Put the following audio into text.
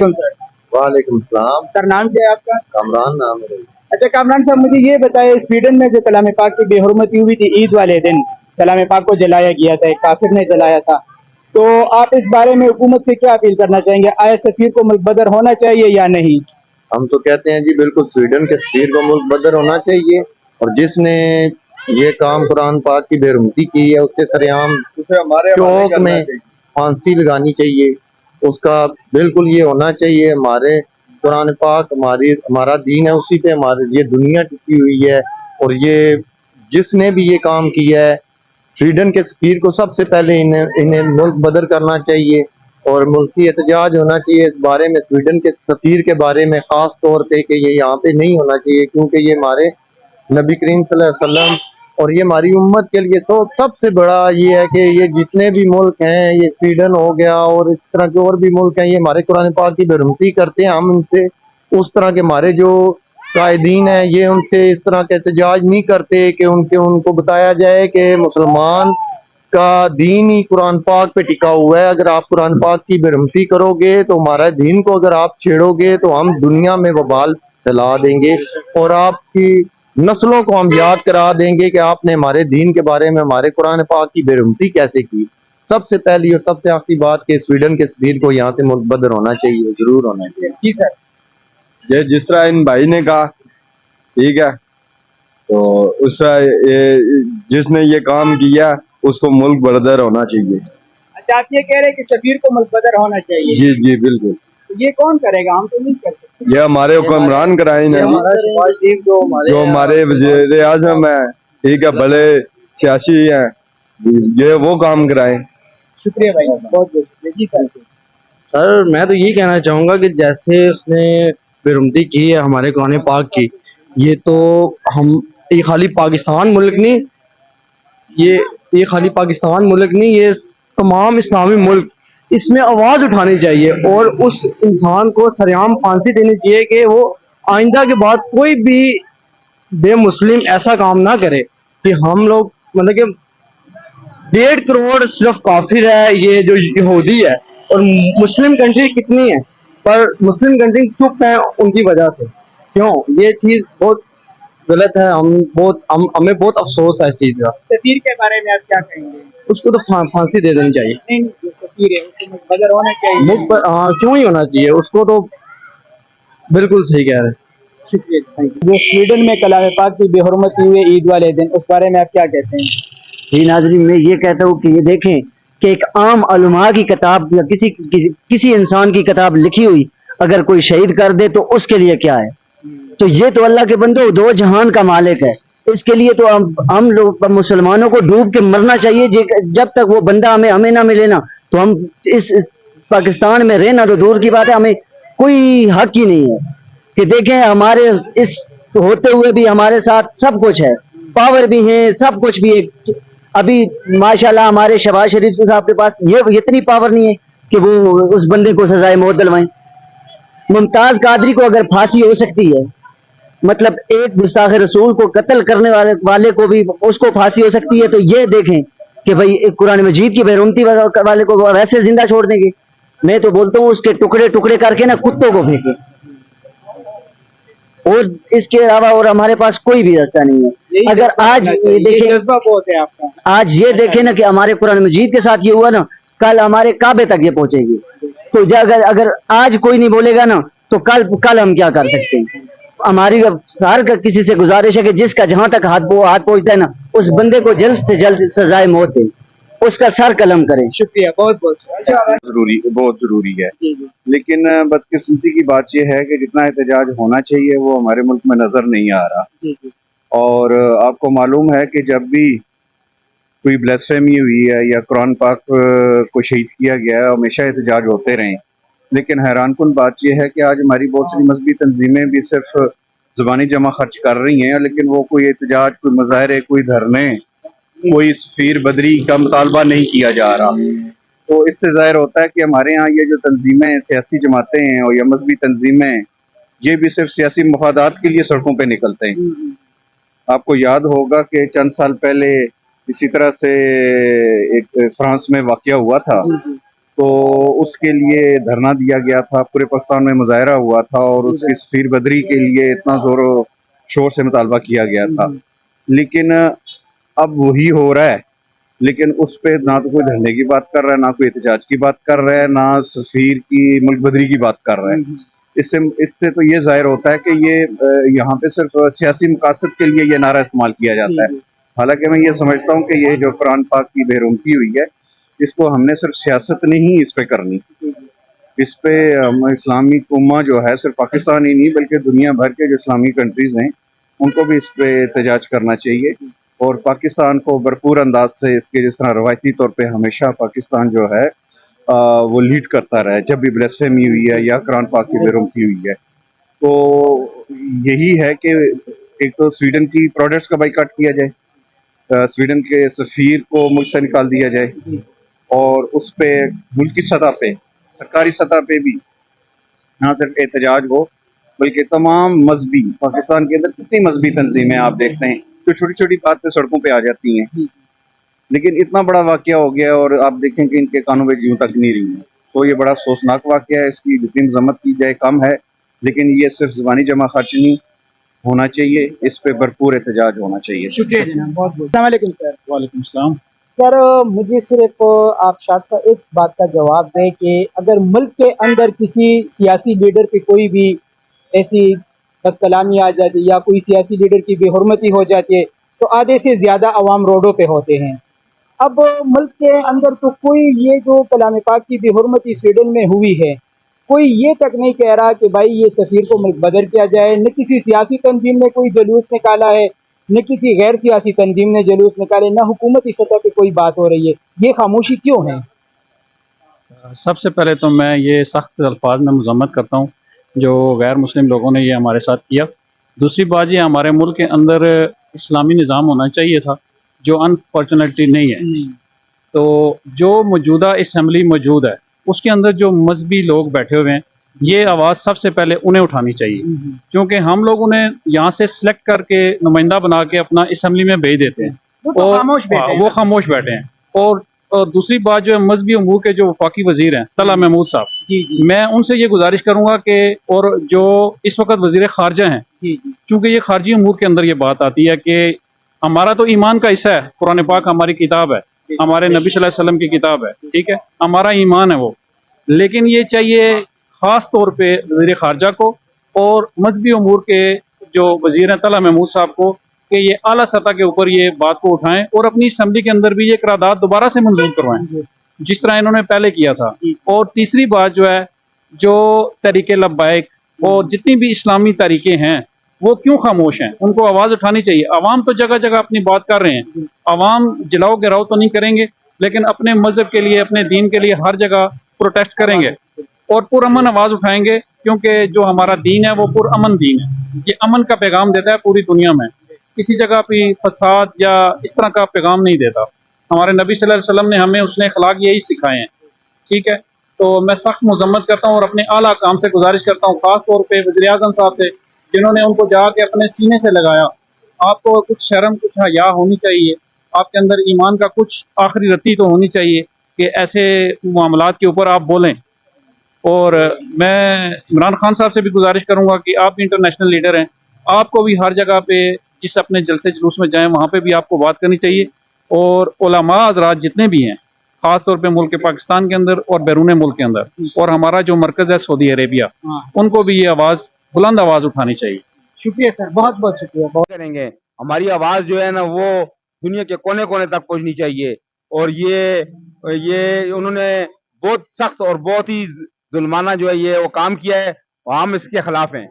Sir. वालेकुम सलाम। Sir नाम क्या है आपका? कामरान नाम है। अच्छा कामरान साहब, मुझे ये बताए, स्वीडन में जो कलाम पाक की बेहुरमती हुई थी ईद वाले दिन, कलाम पाक को जलाया गया था, एक काफिर ने जलाया था, तो आप इस बारे में हुकूमत से क्या अपील करना चाहेंगे? आया सफीर को मुल्क बदर होना चाहिए या नहीं? हम तो कहते हैं जी बिल्कुल स्वीडन के सफीर को मुल्क बदर होना चाहिए, और जिसने ये काम कुरान पाक की बेरुमती की है उससे सरेआम चौक में फांसी लगानी चाहिए। उसका बिल्कुल ये होना चाहिए। हमारे कुरान पाक हमारा दीन है, उसी पे हमारी ये दुनिया टिकी हुई है। और ये जिसने भी ये काम किया है, स्वीडन के सफीर को सबसे पहले इन्हें मुल्क बदर करना चाहिए और मुल्की एहतजाज होना चाहिए इस बारे में, स्वीडन के सफीर के बारे में खास तौर पे, कि ये यहाँ पे नहीं होना चाहिए, क्योंकि ये हमारे नबी करीम सल्लल्लाहु अलैहि वसल्लम और ये हमारी उम्मत के लिए सबसे बड़ा ये है कि ये जितने भी मुल्क हैं, ये स्वीडन हो गया और इस तरह के और भी मुल्क हैं, ये हमारे कुरान पाक की बेरुमती करते हैं। हम उनसे उस तरह के हमारे जो कायदीन है, ये उनसे इस तरह के एहतजाज नहीं करते कि उनको बताया जाए कि मुसलमान का दीन ही कुरान पाक पे टिका हुआ है। अगर आप कुरान पाक की बेरुमती करोगे तो हमारा दीन को अगर आप छेड़ोगे तो हम दुनिया में वबाल फैला देंगे और आपकी नस्लों को हम याद करा देंगे कि आपने हमारे दीन के बारे में हमारे कुरान पाक की बेरुमती कैसे की। सबसे पहली और सबसे आखिरी बात कि स्वीडन के सफीर को यहाँ से मुल्क होना चाहिए, जरूर होना चाहिए। जी सर। ये जिस तरह इन भाई ने कहा, ठीक है, तो उस जिसने ये काम किया उसको मुल्क बरदर होना चाहिए। अच्छा, आप ये कह रहे हैं कि सफीर को मुल्क बदर होना चाहिए? जी जी बिल्कुल। तो ये कौन करेगा? हम तो नहीं कर सकते। ये हमारे हुक्मरान कराएंगे, जो हमारे वजीर आजम है, ठीक है, बड़े सियासी हैं, ये वो काम कराएं। शुक्रिया भाई, बहुत बहुत शुक्रिया। जी सर। सर मैं तो यही कहना चाहूँगा कि जैसे उसने बेरुमती की है हमारे कुरान पाक की, ये तो हम ये खाली पाकिस्तान मुल्क नहीं, ये खाली पाकिस्तान मुल्क नहीं, ये तमाम इस्लामी मुल्क इसमें आवाज़ उठानी चाहिए और उस इंसान को सरेआम फांसी देनी चाहिए कि वो आइंदा के बाद कोई भी बेमुस्लिम ऐसा काम ना करे कि हम लोग मतलब कि 1.5 करोड़ सिर्फ काफिर है, ये जो यहूदी है, और मुस्लिम कंट्री कितनी है, पर मुस्लिम कंट्री चुप है उनकी वजह से। क्यों? ये चीज बहुत गलत है। हमें बहुत अफसोस है इस चीज का। सफीर के बारे में आप क्या कहेंगे? उसको तो फांसी दे देनी चाहिए। नहीं, जो सफीर है उसको मुल्क बदर होना चाहिए। क्यों ही होना चाहिए उसको, तो बिल्कुल सही कह रहे हैं। शुक्रिया, थैंक यू। जो स्वीडन में कलाम पाक की बेहुरमती हुई ईद वाले दिन, उस बारे में आप क्या कहते हैं? जी नाज़रीन, मैं ये कहता हूँ कि ये देखें कि एक आम उलमा की किताब या किसी इंसान की किताब लिखी हुई अगर कोई शहीद कर दे तो उसके लिए क्या है। तो ये तो अल्लाह के बंदो दो जहान का मालिक है, इसके लिए तो हम लोग मुसलमानों को डूब के मरना चाहिए। जब तक वो बंदा हमें ना मिले ना, तो हम इस पाकिस्तान में रहना तो दूर की बात है, हमें कोई हक ही नहीं है। कि देखें, हमारे इस होते हुए भी हमारे साथ सब कुछ है, पावर भी है, सब कुछ भी है। अभी माशाल्लाह हमारे शहबाज शरीफ से साहब के पास ये इतनी पावर नहीं है कि वो उस बंदे को सजाए मौत दिलवाएं। मुमताज कादरी को अगर फांसी हो सकती है, मतलब एक गुस्ताख रसूल को कत्ल करने वाले को भी उसको फांसी हो सकती है, तो ये देखें कि भाई एक कुरान मजीद की बेरुमती वाले को वैसे जिंदा छोड़ देंगे। मैं तो बोलता हूँ उसके टुकड़े टुकड़े करके ना कुत्तों को फेंके, और इसके अलावा और हमारे पास कोई भी रास्ता नहीं है। अगर आज ये देखें, जज्बा बहुत है आपका। आज ये देखें ना कि हमारे कुरान मजीद के साथ ये हुआ ना, कल हमारे काबे तक ये पहुंचेगी। तो अगर आज कोई नहीं बोलेगा ना, तो कल हम क्या कर सकते हैं। हमारी सार का किसी से गुजारिश है कि जिसका जहां तक हाथ पहुंचता है ना, उस बंदे को जल्द से जल्द सजाए मौत दे, उसका सर कलम करें। शुक्रिया, बहुत बहुत बहुत जरूरी है। लेकिन बदकिस्मती की बात यह है कि जितना एहतजाज होना चाहिए वो हमारे मुल्क में नजर नहीं आ रहा। और आपको मालूम है कि जब भी कोई ब्लेसफेमी हुई है या कुरान पाक को शहीद किया गया है, हमेशा एहतजाज होते रहे। लेकिन हैरानकुन बात यह है कि आज हमारी बहुत सारी मजहबी तंजीमें भी सिर्फ ज़बानी जमा खर्च कर रही हैं, लेकिन वो कोई एहतजाज, कोई मुजाहरे, कोई धरने, कोई सफीर बदरी का मुतालबा नहीं किया जा रहा। तो इससे जाहिर होता है कि हमारे यहाँ ये जो तंजीमें हैं, सियासी जमातें हैं और या मजहबी तंजीमें हैं, ये भी सिर्फ सियासी मफादात के लिए सड़कों पे निकलते हैं। आपको याद होगा कि चंद साल पहले इसी तरह से एक फ्रांस में वाकया हुआ था, تو اس کے لیے دھرنا دیا گیا تھا، پورے پاکستان میں مظاہرہ ہوا تھا اور اس کی سفیر بدری کے لیے اتنا زور و شور سے مطالبہ کیا گیا تھا، لیکن اب وہی ہو رہا ہے، لیکن اس پہ نہ تو کوئی دھرنے کی بات کر رہا ہے، نہ کوئی احتجاج کی بات کر رہا ہے، نہ سفیر کی ملک بدری کی بات کر رہا ہے۔ اس سے تو یہ ظاہر ہوتا ہے کہ یہ یہاں پہ صرف سیاسی مقاصد کے لیے یہ نعرہ استعمال کیا جاتا ہے، حالانکہ میں یہ سمجھتا ہوں کہ یہ جو قرآن پاک کی بے رحمتی ہوئی ہے، اس کو ہم نے صرف سیاست نہیں اس پہ کرنی، اس پہ اسلامی امہ جو ہے صرف پاکستان ہی نہیں بلکہ دنیا بھر کے جو اسلامی کنٹریز ہیں ان کو بھی اس پہ احتجاج کرنا چاہیے، اور پاکستان کو بھرپور انداز سے اس کے جس طرح روایتی طور پہ ہمیشہ پاکستان جو ہے وہ لیڈ کرتا رہا ہے جب بھی بلیسفیمی ہوئی ہے یا قرآن پاک کی بے رحمتی ہوئی ہے۔ تو یہی ہے کہ ایک تو سویڈن کی پروڈکٹس کا بائیکاٹ کیا جائے، سویڈن کے سفیر کو ملک سے نکال دیا جائے، اور اس پہ ملکی سطح پہ سرکاری سطح پہ بھی نہ صرف احتجاج ہو بلکہ تمام مذہبی پاکستان کے اندر کتنی مذہبی تنظیمیں آپ دیکھتے ہیں جو چھوٹی چھوٹی بات پہ سڑکوں پہ آ جاتی ہیں، لیکن اتنا بڑا واقعہ ہو گیا اور آپ دیکھیں کہ ان کے کانوں میں جیوں تک نہیں رہی ہیں، تو یہ بڑا افسوسناک واقعہ ہے، اس کی جتنی مذمت کی جائے کم ہے، لیکن یہ صرف زبانی جمع خرچ نہیں ہونا چاہیے، اس پہ بھرپور احتجاج ہونا چاہیے۔ شکریہ جناب، بہت بہت السلام علیکم سر۔ وعلیکم السلام۔ سر مجھے صرف آپ شاٹ سا اس بات کا جواب دیں کہ اگر ملک کے اندر کسی سیاسی لیڈر پہ کوئی بھی ایسی بد کلامی آ جاتی یا کوئی سیاسی لیڈر کی بے حرمتی ہو جاتی ہے تو آدھے سے زیادہ عوام روڈوں پہ ہوتے ہیں۔ اب ملک کے اندر تو کوئی یہ جو کلام پاک کی بے حرمتی سویڈن میں ہوئی ہے کوئی یہ تک نہیں کہہ رہا کہ بھائی یہ سفیر کو ملک بدر کیا جائے، نہ کسی سیاسی تنظیم نے کوئی جلوس نکالا ہے، نہ کسی غیر سیاسی تنظیم نے جلوس نکالے، نہ حکومتی سطح پہ کوئی بات ہو رہی ہے، یہ خاموشی کیوں ہے؟ سب سے پہلے تو میں یہ سخت الفاظ میں مذمت کرتا ہوں جو غیر مسلم لوگوں نے یہ ہمارے ساتھ کیا۔ دوسری بات یہ ہمارے ملک کے اندر اسلامی نظام ہونا چاہیے تھا جو انفارچونیٹلی نہیں ہے، تو جو موجودہ اسمبلی موجود ہے اس کے اندر جو مذہبی لوگ بیٹھے ہوئے ہیں یہ آواز سب سے پہلے انہیں اٹھانی چاہیے، کیونکہ ہم لوگ انہیں یہاں سے سلیکٹ کر کے نمائندہ بنا کے اپنا اسمبلی میں بھیج دیتے ہیں اور وہ خاموش بیٹھے ہیں۔ اور دوسری بات جو ہے مذہبی امور کے جو وفاقی وزیر ہیں طلعت محمود صاحب، میں ان سے یہ گزارش کروں گا کہ اور جو اس وقت وزیر خارجہ ہیں، چونکہ یہ خارجی امور کے اندر یہ بات آتی ہے کہ ہمارا تو ایمان کا حصہ ہے، قرآن پاک ہماری کتاب ہے، ہمارے نبی صلی اللہ علیہ وسلم کی کتاب ہے، ٹھیک ہے، ہمارا ایمان ہے وہ، لیکن یہ چاہیے خاص طور پہ وزیر خارجہ کو اور مذہبی امور کے جو وزیر ہیں طلعت محمود صاحب کو کہ یہ اعلیٰ سطح کے اوپر یہ بات کو اٹھائیں اور اپنی اسمبلی کے اندر بھی یہ قرارداد دوبارہ سے منظور کروائیں جس طرح انہوں نے پہلے کیا تھا۔ اور تیسری بات جو ہے جو تحریک لبیک اور جتنی بھی اسلامی تحریکیں ہیں وہ کیوں خاموش ہیں، ان کو آواز اٹھانی چاہیے۔ عوام تو جگہ جگہ اپنی بات کر رہے ہیں، عوام جلاؤ گراؤ تو نہیں کریں گے لیکن اپنے مذہب کے لیے اپنے دین کے لیے ہر جگہ پروٹیسٹ کریں گے اور پرامن آواز اٹھائیں گے، کیونکہ جو ہمارا دین ہے وہ پرامن دین ہے، یہ امن کا پیغام دیتا ہے پوری دنیا میں، کسی جگہ پہ فساد یا اس طرح کا پیغام نہیں دیتا۔ ہمارے نبی صلی اللہ علیہ وسلم نے ہمیں اس نے اخلاق یہی سکھائے ہیں، ٹھیک ہے۔ تو میں سخت مذمت کرتا ہوں اور اپنے اعلیٰ کام سے گزارش کرتا ہوں، خاص طور پہ وزیر اعظم صاحب سے جنہوں نے ان کو جا کے اپنے سینے سے لگایا۔ آپ کو کچھ شرم کچھ حیا ہونی چاہیے، آپ کے اندر ایمان کا کچھ آخری رتی تو ہونی چاہیے کہ ایسے معاملات کے اوپر آپ بولیں۔ اور میں عمران خان صاحب سے بھی گزارش کروں گا کہ آپ بھی انٹرنیشنل لیڈر ہیں، آپ کو بھی ہر جگہ پہ جس اپنے جلسے جلوس میں جائیں وہاں پہ بھی آپ کو بات کرنی چاہیے، اور علماء حضرات جتنے بھی ہیں خاص طور پہ ملک پاکستان کے اندر اور بیرون ملک کے اندر اور ہمارا جو مرکز ہے سعودی عربیہ، ان کو بھی یہ آواز بلند آواز اٹھانی چاہیے۔ شکریہ سر، بہت بہت شکریہ۔ کریں گے ہماری آواز جو ہے نا وہ دنیا کے کونے کونے تک پہنچنی چاہیے، اور یہ انہوں نے بہت سخت اور بہت ہی ظلمانہ جو ہے یہ وہ کام کیا ہے، اور ہم اس کے خلاف ہیں۔